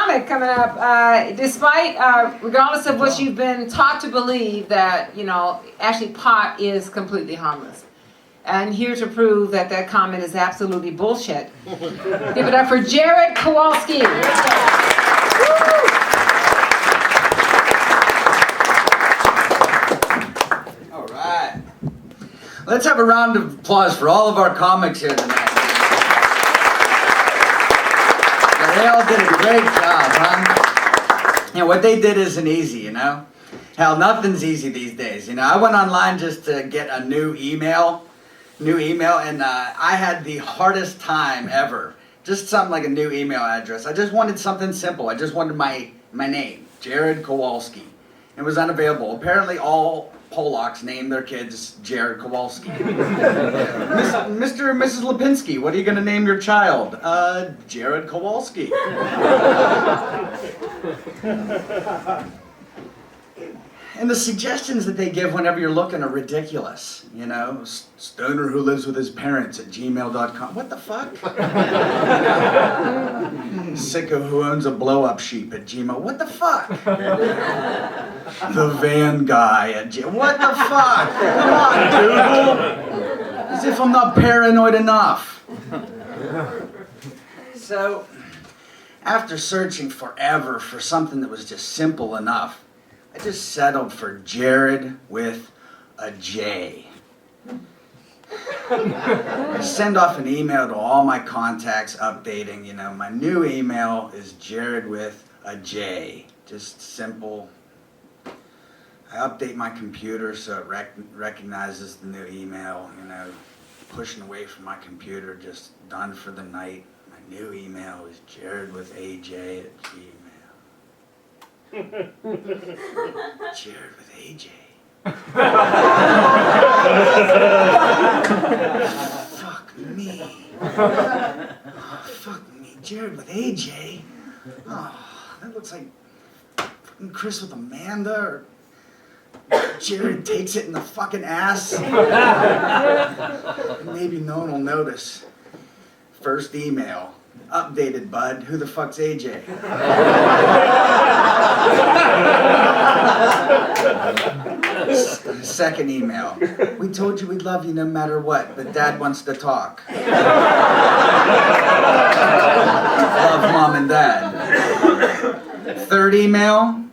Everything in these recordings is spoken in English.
comic coming up. Despite, regardless of what you've been taught to believe, that, you know, actually pot is completely harmless. And here to prove that that comment is absolutely bullshit. Give it up for Jared Kowalski. All right. Let's have a round of applause for all of our comics here tonight. They all did a great job, huh? You know, what they did isn't easy, you know? Hell, nothing's easy these days, you know? I went online just to get a new email, and I had the hardest time ever. Just something like a new email address. I just wanted something simple. I just wanted my name, Jared Kowalski. It was unavailable. Apparently all Polacks named their kids Jared Kowalski. Mr. and Mrs. Lipinski, what are you going to name your child? Jared Kowalski. And the suggestions that they give whenever you're looking are ridiculous. You know, stoner who lives with his parents at gmail.com. What the fuck? Sicko who owns a blow-up sheep at Gmail. What the fuck? The van guy at Gmail. What the fuck? Come on, Google. As if I'm not paranoid enough. So, after searching forever for something that was just simple enough, I just settled for Jared with a J. I send off an email to all my contacts updating, you know, my new email is Jared with a J. Just simple. I update my computer so it recognizes the new email, you know, pushing away from my computer, just done for the night. My new email is Jared with AJ at Gmail. Jared with AJ. Fuck me. Oh, fuck me. Jared with AJ? Oh, that looks like fucking Chris with Amanda, or Jared takes it in the fucking ass. Maybe no one will notice. First email. Updated, bud. Who the fuck's AJ? Second email. We told you we'd love you no matter what, but Dad wants to talk. Love Mom and Dad. Third email.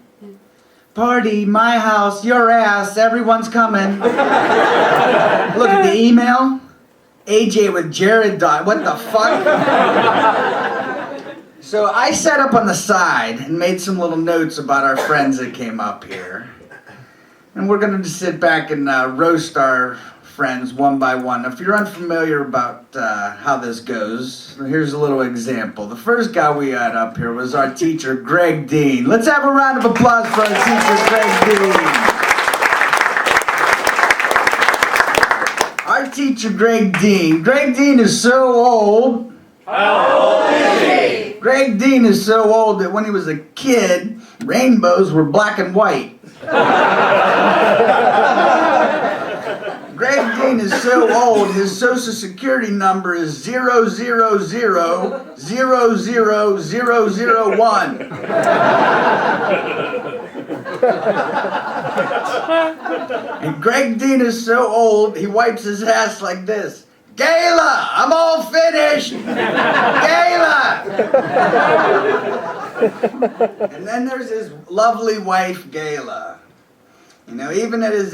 Party, my house, your ass, everyone's coming. Look at the email. AJ with Jared dot. What the fuck? So I sat up on the side and made some little notes about our friends that came up here. And we're going to just sit back and roast our friends one by one. If you're unfamiliar about how this goes, here's a little example. The first guy we had up here was our teacher, Greg Dean. Let's have a round of applause for our teacher, Greg Dean. Our teacher, Greg Dean. Greg Dean is so old. How old is he? Greg Dean is so old that when he was a kid, rainbows were black and white. Greg Dean is so old, his social security number is 000000001. And Greg Dean is so old, he wipes his ass like this. Gayla, I'm all finished. Gayla. And then there's his lovely wife, Gayla. You know, even at his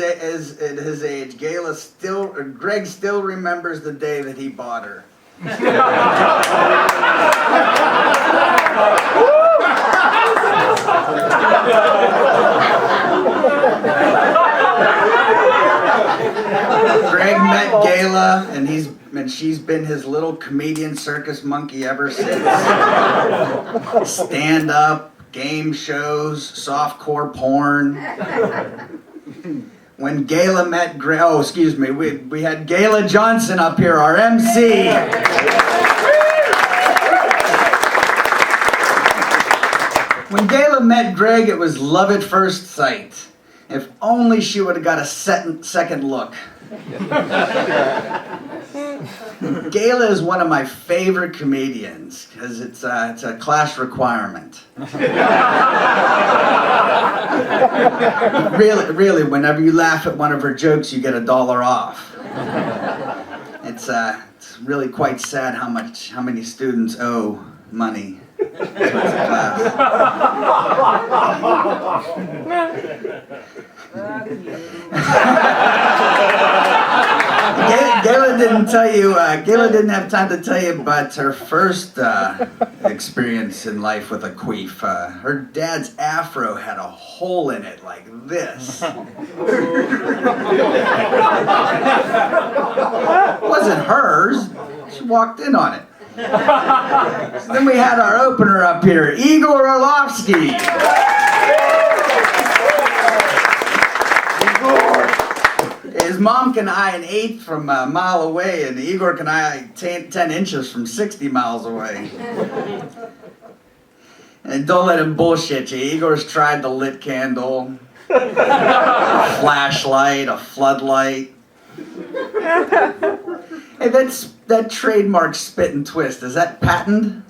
age, Greg still remembers the day that he bought her. Greg met Gayla, and she's been his little comedian circus monkey ever since. Stand up, game shows, softcore porn. When Gayla met we had Gayla Johnson up here, our MC. When Gayla met Greg, it was love at first sight. If only she would have got a second look. Gayla is one of my favorite comedians because it's a class requirement. Really, whenever you laugh at one of her jokes, you get $1 off. It's really quite sad how many students owe money towards the class. Gayla didn't have time to tell you about her first experience in life with a queef. Her dad's afro had a hole in it like this. It wasn't hers. She walked in on it. So then we had our opener up here, Igor Kowalski. His mom can eye an 1/8 from a mile away, and Igor can eye 10 inches from 60 miles away. And don't let him bullshit you. Igor's tried the lit candle, a flashlight, a floodlight. Hey, that trademark spit and twist, is that patented?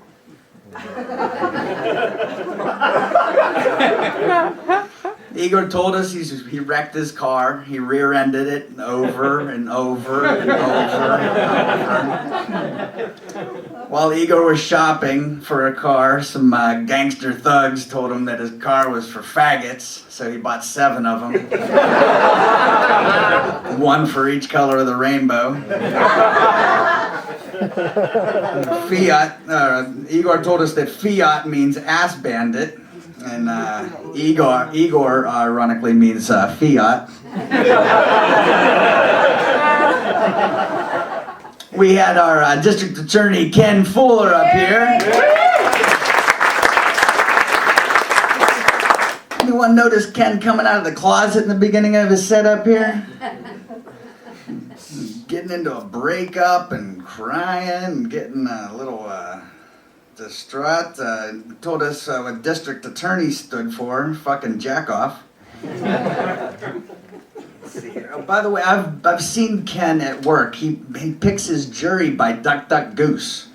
Igor told us he wrecked his car. He rear-ended it over and over and over and over. While Igor was shopping for a car, some gangster thugs told him that his car was for faggots, so he bought 7 of them. 1 for each color of the rainbow. Igor told us that Fiat means ass bandit. And Igor ironically means Fiat. We had our district attorney Ken Fuller up here. Anyone notice Ken coming out of the closet in the beginning of his set up here? Getting into a breakup and crying and getting a little distraught. Told us what district attorney stood for, fucking jack off. Let's see here. Oh, by the way, I've seen Ken at work. He picks his jury by Duck Duck Goose.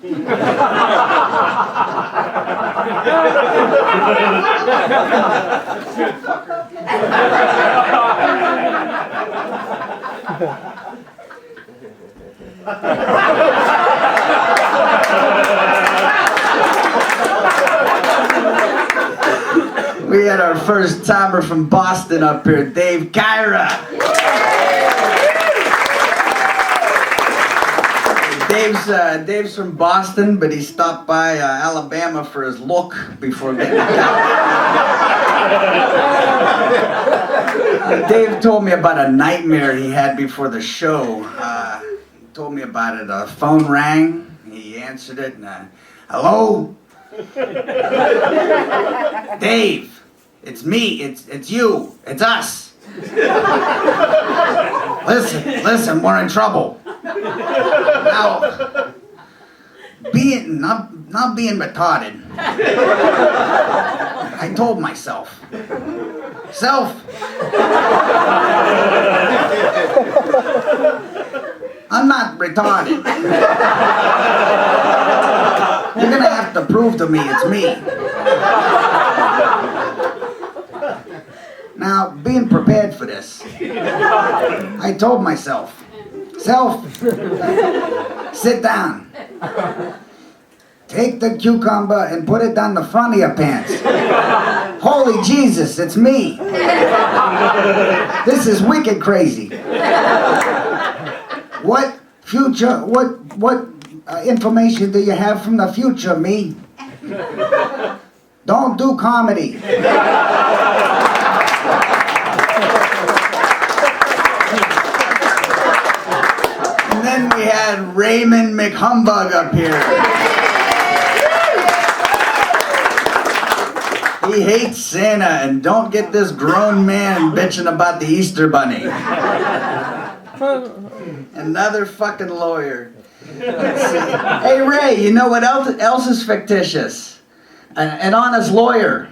We had our first timer from Boston up here, Dave Kyra. Dave's from Boston, but he stopped by Alabama for his look before getting down. Dave told me about a nightmare he had before the show. He told me about it. A phone rang. He answered it. And, hello? Dave, it's me, it's you, it's us. Listen, we're in trouble. Now, not being retarded, I told myself, I'm not retarded. You're gonna have to prove to me it's me. Now, being prepared for this, I told myself, sit down. Take the cucumber and put it down the front of your pants. Holy Jesus, it's me. This is wicked crazy. What information do you have from the future, me? Don't do comedy. And then we had Raymond McHumbug up here. He hates Santa, and don't get this grown man bitching about the Easter Bunny. Another fucking lawyer. Hey Ray, you know what else is fictitious? An honest lawyer.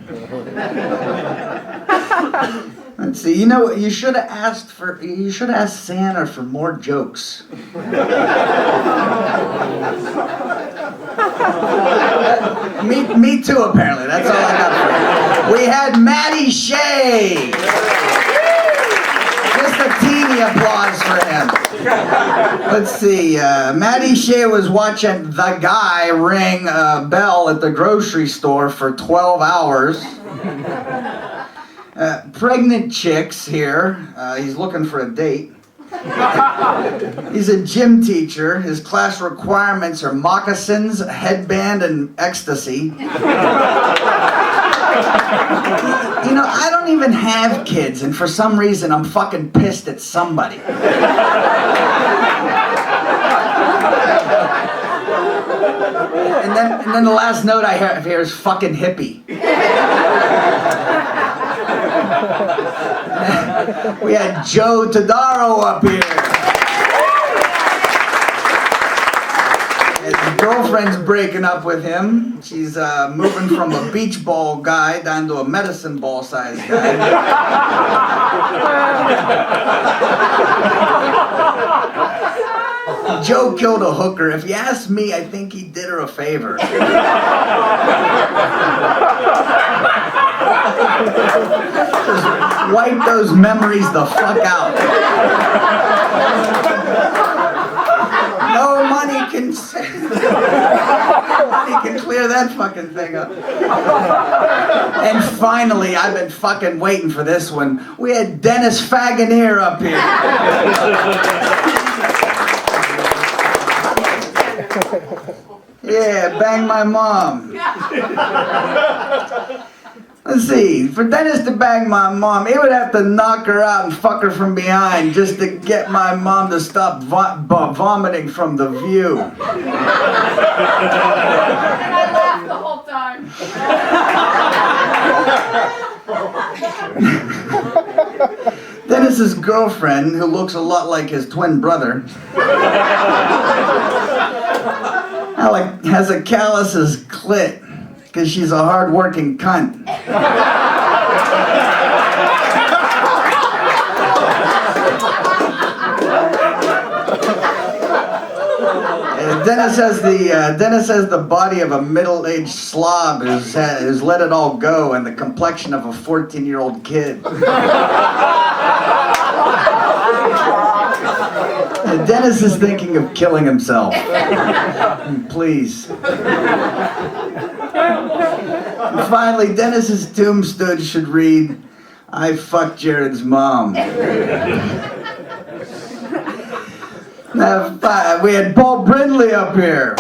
Let's see. You know, you should have asked Santa for more jokes. Me too, apparently. That's all I got for you. We had Maddie Shea. Just a teeny applause for him. Let's see. Maddie Shea was watching the guy ring a bell at the grocery store for 12 hours. Pregnant chicks here. He's looking for a date. He's a gym teacher. His class requirements are moccasins, a headband, and ecstasy. You know, I don't even have kids, and for some reason I'm fucking pissed at somebody. And then the last note I have here is fucking hippie. We had Joe Todaro up here. His girlfriend's breaking up with him. She's moving from a beach ball guy down to a medicine ball size guy. Joe killed a hooker. If you ask me, I think he did her a favor. Just wipe those memories the fuck out. No money can clear that fucking thing up. And finally, I've been fucking waiting for this one. We had Dennis Faganier up here. Yeah, bang my mom. Let's see, for Dennis to bang my mom, he would have to knock her out and fuck her from behind just to get my mom to stop vomiting from the view. And I laughed the whole time. Dennis's girlfriend, who looks a lot like his twin brother, has a calluses clit. Because she's a hard-working cunt. Dennis has the body of a middle-aged slob who's let it all go and the complexion of a 14-year-old kid. And Dennis is thinking of killing himself. Please. And finally, Dennis's tombstone should read, "I fucked Jared's mom." Now, we had Paul Brindley up here.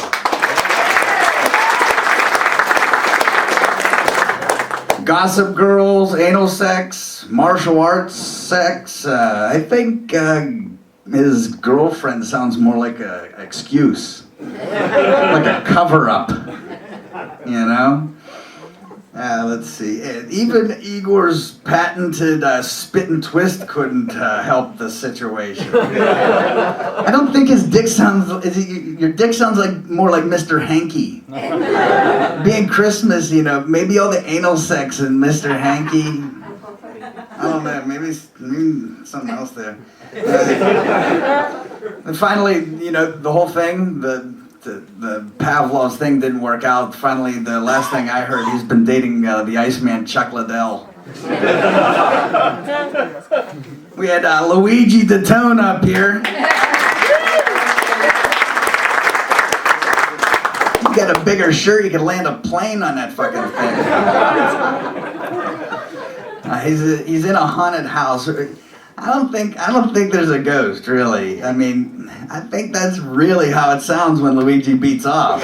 Gossip Girls, anal sex, martial arts sex. I think his girlfriend sounds more like an excuse. Like a cover-up. You know? Let's see. Even Igor's patented spit and twist couldn't help the situation. I don't think his dick sounds. Your dick sounds like more like Mr. Hanky. Being Christmas, you know, maybe all the anal sex and Mr. Hanky. I don't know. Maybe something else there. And finally, you know, the whole thing. The Pavlov's thing didn't work out. Finally, the last thing I heard, he's been dating the Iceman Chuck Liddell. We had Luigi Datone up here. You got a bigger shirt, you could land a plane on that fucking thing. He's in a haunted house. I don't think there's a ghost, really. I mean, I think that's really how it sounds when Luigi beats off.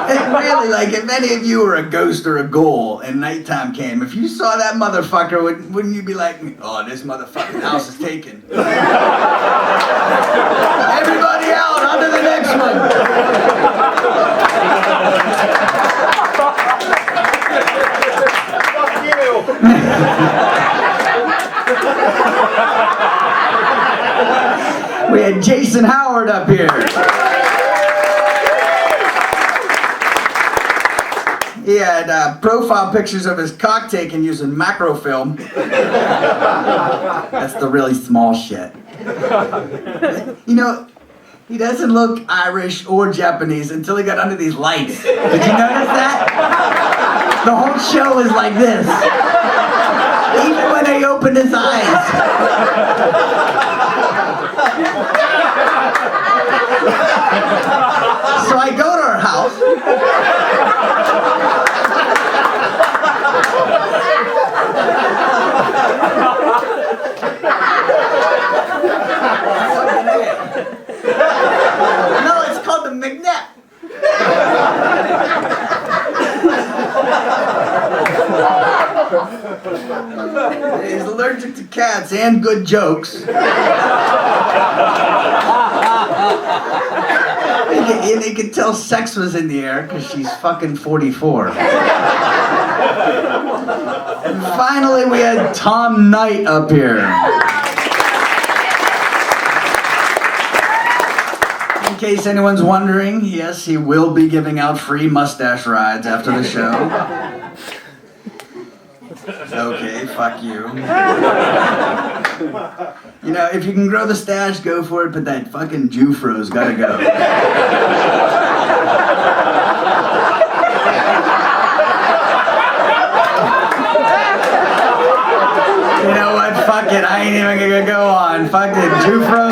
It really, like, if any of you were a ghost or a ghoul and nighttime came, if you saw that motherfucker, wouldn't you be like, "Oh, this motherfucking house is taken"? Everybody out, on to the next one. Fuck you! We had Jason Howard up here. He had profile pictures of his cock taken using macrofilm. That's the really small shit. You know, he doesn't look Irish or Japanese until he got under these lights. Did you notice that? The whole show is like this. Even when he opened his eyes. So I go to her house. No, it's called the McNap. He's allergic to cats and good jokes. And he could tell sex was in the air because she's fucking 44. And finally, we had Tom Knight up here. In case anyone's wondering, yes, he will be giving out free mustache rides after the show. Okay, fuck you. You know, if you can grow the stash, go for it, but that fucking Jufro's gotta go. You know what? Fuck it. I ain't even gonna go on. Fuck it. Jufro